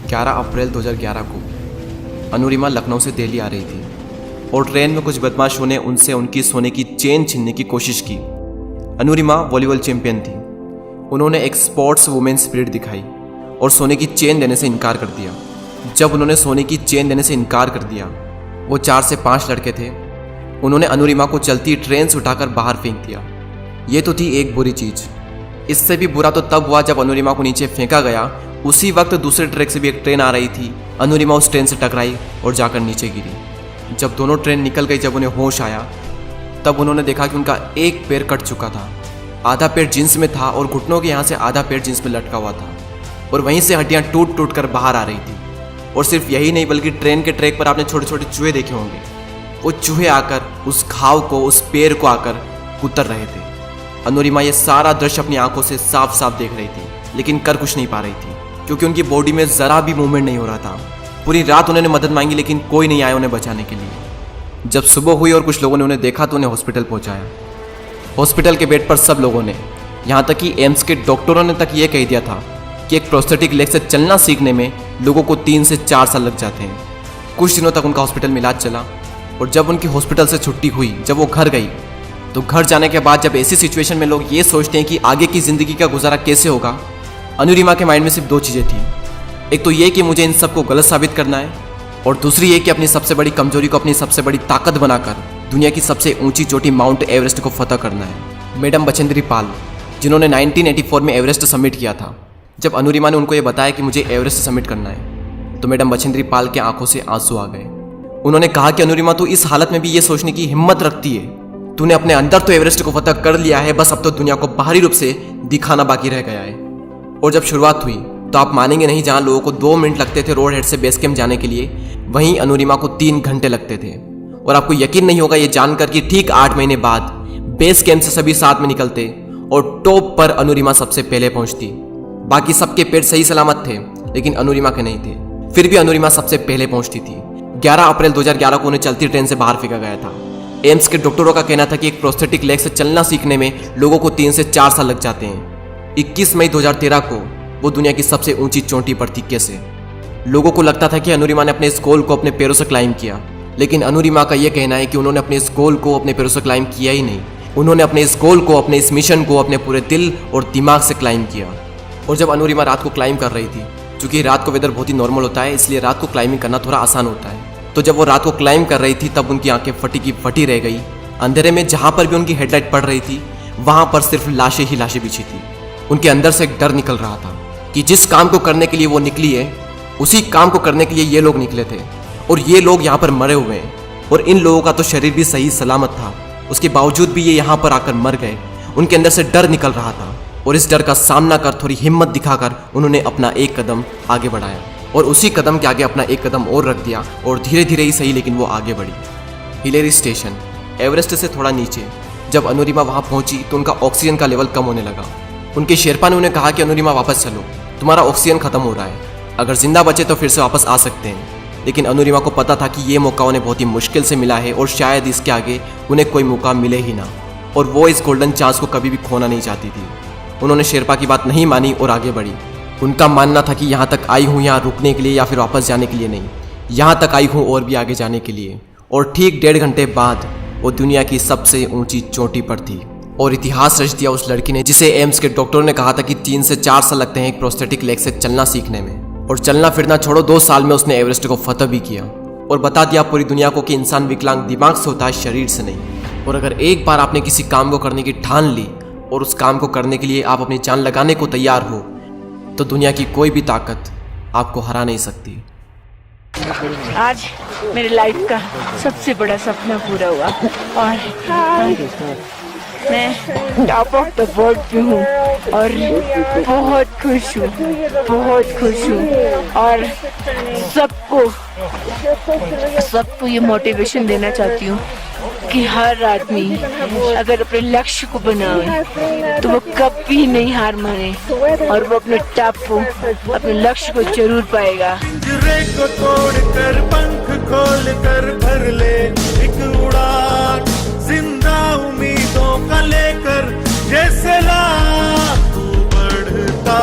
11 अप्रैल 2011 को अनुरिमा लखनऊ से दिल्ली आ रही थी और ट्रेन में कुछ बदमाशों ने उनसे उनकी सोने की चेन छीनने की कोशिश की। अनुरिमा वॉलीबॉल चैंपियन थी। उन्होंने एक स्पोर्ट्स वुमेन स्पिरिट दिखाई और सोने की चेन देने से इनकार कर दिया। जब उन्होंने सोने की चेन देने से इनकार कर दिया, वो 4 से 5 लड़के थे, उन्होंने अनुरिमा को चलती ट्रेन से उठाकर बाहर फेंक दिया। ये तो थी एक बुरी चीज़। इससे भी बुरा तो तब हुआ जब अनुरिमा को नीचे फेंका गया। उसी वक्त दूसरे ट्रैक से भी एक ट्रेन आ रही थी। अनुरिमा उस ट्रेन से टकराई और जाकर नीचे गिरी। जब दोनों ट्रेन निकल गई, जब उन्हें होश आया, तब उन्होंने देखा कि उनका एक पैर कट चुका था। आधा पैर जींस में था और घुटनों के यहाँ से आधा पैर जींस में लटका हुआ था और वहीं से हड्डियाँ टूट टूट कर बाहर आ रही थी। और सिर्फ यही नहीं, बल्कि ट्रेन के ट्रैक पर आपने छोटे छोटे चूहे देखे होंगे। वो चूहे आकर उस घाव को, उस पैर को आकर कुतर रहे थे। अनुरिमा ये सारा दृश्य अपनी आंखों से साफ साफ देख रही थी, लेकिन कर कुछ नहीं पा रही थी क्योंकि उनकी बॉडी में ज़रा भी मूवमेंट नहीं हो रहा था। पूरी रात उन्होंने मदद मांगी, लेकिन कोई नहीं आया उन्हें बचाने के लिए। जब सुबह हुई और कुछ लोगों ने उन्हें देखा तो उन्हें हॉस्पिटल पहुंचाया। हॉस्पिटल के बेड पर सब लोगों ने, यहाँ तक कि एम्स के डॉक्टरों ने तक ये कह दिया था कि एक प्रोस्थेटिक लेग से चलना सीखने में लोगों को 3 से 4 साल लग जाते हैं। कुछ दिनों तक उनका हॉस्पिटल में इलाज चला और जब उनकी हॉस्पिटल से छुट्टी हुई, जब वो घर गई, तो घर जाने के बाद जब ऐसी सिचुएशन में लोग ये सोचते हैं कि आगे की ज़िंदगी का गुजारा कैसे होगा, अनुरिमा के माइंड में सिर्फ 2 चीज़ें थी। एक तो ये कि मुझे इन सबको गलत साबित करना है, और दूसरी ये कि अपनी सबसे बड़ी कमजोरी को अपनी सबसे बड़ी ताकत बनाकर दुनिया की सबसे ऊंची चोटी माउंट एवरेस्ट को फतह करना है। मैडम बछेंद्री पाल, जिन्होंने 1984 में एवरेस्ट सबमिट किया था, जब अनुरिमा ने उनको ये बताया कि मुझे एवरेस्ट सबमिट करना है, तो मैडम बछेंद्री पाल के आंखों से आंसू आ गए। उन्होंने कहा कि अनुरिमा, तू इस हालत में भी ये सोचने की हिम्मत रखती है। तूने अपने अंदर तो एवरेस्ट को फतह कर लिया है, बस अब तो दुनिया को बाहरी रूप से दिखाना बाकी रह गया है। और जब शुरुआत हुई तो आप मानेंगे नहीं, जहां लोगों को 2 मिनट लगते थे रोड हेड से बेस कैंप जाने के लिए, वहीं अनुरिमा को 3 घंटे लगते थे। और आपको यकीन नहीं होगा ये जानकर कि ठीक 8 महीने बाद बेस कैंप से सभी साथ में निकलते और टॉप पर अनुरिमा सबसे पहले पहुंचती। बाकी सबके पेट सही सलामत थे, लेकिन अनुरिमा के नहीं थे। फिर भी अनुरिमा सबसे पहले पहुंचती थी। 11 अप्रैल 2011 को उन्हें चलती ट्रेन से बाहर फेंका गया था। एम्स के डॉक्टरों का कहना था कि एक प्रोस्थेटिक लेग से चलना सीखने में लोगों को 3 से 4 साल लग जाते हैं। 21 मई 2013 को वो दुनिया की सबसे ऊंची चोटी पर थी। कैसे? लोगों को लगता था कि अनुरिमा ने अपने इस गोल को अपने पैरों से क्लाइम किया, लेकिन अनुरिमा का यह कहना है कि उन्होंने अपने इस गोल को अपने पैरों से क्लाइम किया ही नहीं। उन्होंने अपने इस गोल को, अपने इस मिशन को अपने पूरे दिल और दिमाग से क्लाइम किया। और जब अनुरिमा रात को क्लाइम कर रही थी, क्योंकि रात को वेदर बहुत ही नॉर्मल होता है, इसलिए रात को क्लाइंबिंग करना थोड़ा आसान होता है, तो जब वो रात को क्लाइम कर रही थी तब उनकी आंखें फटी की फटी रह गई। अंधेरे में जहां पर भी उनकी हेडलाइट पड़ रही थी, वहां पर सिर्फ लाशें ही लाशें बिछी थी। उनके अंदर से एक डर निकल रहा था कि जिस काम को करने के लिए वो निकली है, उसी काम को करने के लिए ये लोग निकले थे और ये लोग यहाँ पर मरे हुए हैं। और इन लोगों का तो शरीर भी सही सलामत था, उसके बावजूद भी ये यहाँ पर आकर मर गए। उनके अंदर से डर निकल रहा था और इस डर का सामना कर, थोड़ी हिम्मत दिखाकर उन्होंने अपना एक कदम आगे बढ़ाया और उसी कदम के आगे अपना एक कदम और रख दिया और धीरे धीरे ही सही, लेकिन वो आगे बढ़ी। हिलेरी स्टेशन, एवरेस्ट से थोड़ा नीचे। जब अनुरिमा वहाँ पहुँची तो उनका ऑक्सीजन का लेवल कम होने लगा। उनके शेरपा ने उन्हें कहा कि अनुरिमा वापस चलो, तुम्हारा ऑक्सीजन खत्म हो रहा है, अगर जिंदा बचे तो फिर से वापस आ सकते हैं। लेकिन अनुरिमा को पता था कि ये मौका उन्हें बहुत ही मुश्किल से मिला है और शायद इसके आगे उन्हें कोई मौका मिले ही ना, और वो इस गोल्डन चांस को कभी भी खोना नहीं चाहती थी। उन्होंने शेरपा की बात नहीं मानी और आगे बढ़ी। उनका मानना था कि यहाँ तक आई हूँ यहाँ रुकने के लिए या फिर वापस जाने के लिए नहीं, यहाँ तक आई हूँ और भी आगे जाने के लिए। और ठीक 1.5 घंटे बाद वो दुनिया की सबसे ऊंची चोटी पर थी और इतिहास रच दिया उस लड़की ने, जिसे एम्स के डॉक्टरों ने कहा था कि 3 से 4 साल लगते हैं एक प्रोस्थेटिक लेग से चलना सीखने में। और चलना फिरना छोड़ो, 2 साल में उसने एवरेस्ट को फतह भी किया और बता दिया पूरी दुनिया को कि इंसान विकलांग दिमाग से होता है, शरीर से नहीं। और अगर एक बार आपने किसी काम को करने की ठान ली और उस काम को करने के लिए आप अपनी जान लगाने को तैयार हो, तो दुनिया की कोई भी ताकत आपको हरा नहीं सकती। आज मेरे लाइफ का सबसे बड़ा सपना पूरा हुआ और मैं टॉप ऑफ द वर्ल्ड पे हूँ और बहुत खुश हूँ, बहुत खुश हूँ। और सबको ये मोटिवेशन देना चाहती हूँ कि हर आदमी अगर अपने लक्ष्य को बनाए तो वो कभी नहीं हार माने और वो अपने टॉप को, अपने लक्ष्य को जरूर पाएगा। को तोड़कर पंख खोलकर भर ले एक उड़ान, जिंदा उम्मीदों का लेकर जैसे लाख बढ़ता